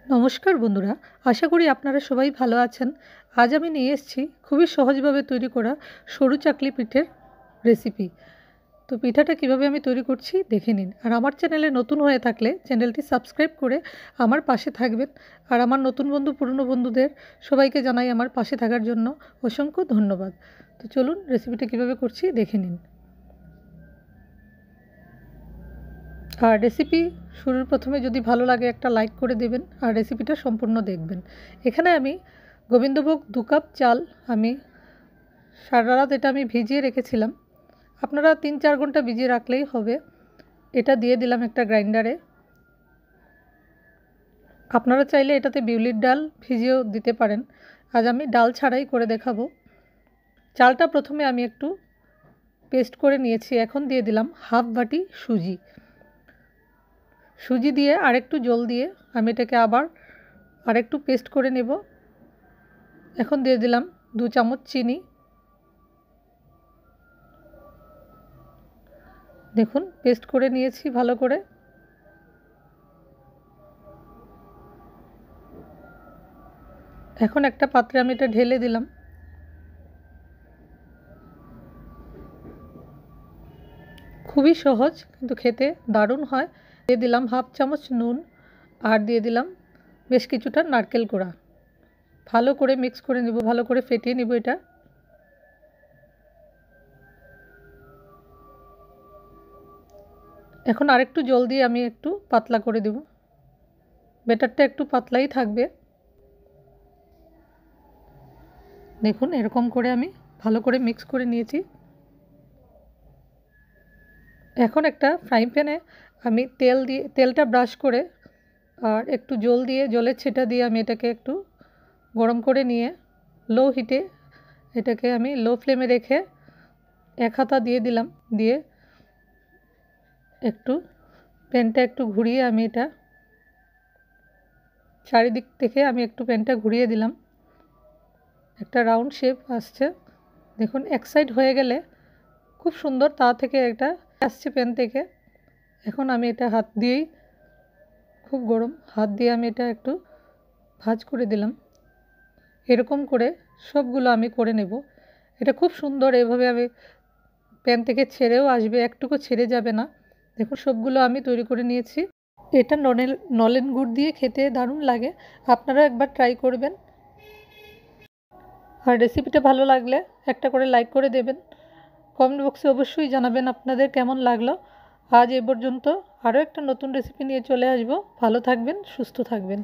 নমস্কার বন্ধুরা, আশা করি আপনারা সবাই ভালো আছেন। আজ আমি নিয়ে এসেছি খুবই সহজভাবে তৈরি করা সরু চাকলি পিঠের রেসিপি। তো পিঠাটা কিভাবে আমি তৈরি করছি দেখে নিন। আর আমার চ্যানেলে নতুন হয়ে থাকলে চ্যানেলটি সাবস্ক্রাইব করে আমার পাশে থাকবেন। আর আমার নতুন বন্ধু পুরনো বন্ধুদের সবাইকে জানাই আমার পাশে থাকার জন্য অসংখ্য ধন্যবাদ। তো চলুন রেসিপিটা কিভাবে করছি দেখে নিন। আর রেসিপি শুরুর প্রথমে যদি ভালো লাগে একটা লাইক করে দেবেন আর রেসিপিটা সম্পূর্ণ দেখবেন। এখানে আমি গোবিন্দভোগ 2 কাপ চাল আমি সারা রাত এটা আমি ভিজিয়ে রেখেছিলাম। আপনারা 3-4 ঘন্টা ভিজিয়ে রাখলেই হবে। এটা দিয়ে দিলাম একটা গ্রাইন্ডারে। আপনারা চাইলে এটাতে বিউলির ডাল ভিজিয়েও দিতে পারেন। আজ আমি ডাল ছাড়াই করে দেখাবো। চালটা প্রথমে আমি একটু পেস্ট করে নিয়েছি। এখন দিয়ে দিলাম হাফ বাটি সুজি। সুজি দিয়ে আরেকটু জল দিয়ে আমি এটাকে আবার আরেকটু পেস্ট করে নেব। এখন দিয়ে দিলাম 2 চামচ চিনি। দেখুন পেস্ট করে নিয়েছি ভালো করে। এখন একটা পাত্রে আমি এটা ঢেলে দিলাম। খুবই সহজ কিন্তু খেতে দারুণ হয়। দিয়ে দিলাম হাফ চামচ নুন আর দিয়ে দিলাম বেশ কিছুটা নারকেল কোড়া। ভালো করে মিক্স করে নেব, ভালো করে ফেটিয়ে নেব এটা। এখন আরেকটু জল দিয়ে আমি একটু পাতলা করে দেব। ব্যাটারটা একটু পাতলাই থাকবে। দেখুন এরকম করে আমি ভালো করে মিক্স করে নিয়েছি। এখন একটা ফ্রাইং প্যানে আমি তেলটা ব্রাশ করে আর একটু জল দিয়ে জলের ছিটা দিয়ে আমি এটাকে একটু গরম করে নিয়ে লো হিটে এটাকে আমি লো ফ্লেমে রেখে এক হাতা দিয়ে দিলাম। দিয়ে একটু প্যানটা একটু ঘুরিয়ে আমি এটা চারিদিক থেকে আমি একটু প্যানটা ঘুরিয়ে দিলাম। একটা রাউন্ড শেপ আসছে। দেখুন এক সাইড হয়ে গেলে খুব সুন্দর তা থেকে এটা আসছে প্যান থেকে। এখন আমি এটা হাত দিয়েই খুব গরম হাত দিয়ে আমি এটা একটু ভাঁজ করে দিলাম। এরকম করে সবগুলো আমি করে নেব। এটা খুব সুন্দর এভাবে আমি প্যান থেকে ছেড়েও আসবে, একটুকু ছেড়ে যাবে না। দেখুন সবগুলো আমি তৈরি করে নিয়েছি। এটা নলেন গুড় দিয়ে খেতে দারুণ লাগে। আপনারা একবার ট্রাই করবেন। আর রেসিপিটা ভালো লাগলে একটা করে লাইক করে দেবেন। কমেন্ট বক্সে অবশ্যই জানাবেন আপনাদের কেমন লাগলো। আজ এ পর্যন্ত। আরও একটা নতুন রেসিপি নিয়ে চলে আসব। ভালো থাকবেন, সুস্থ থাকবেন।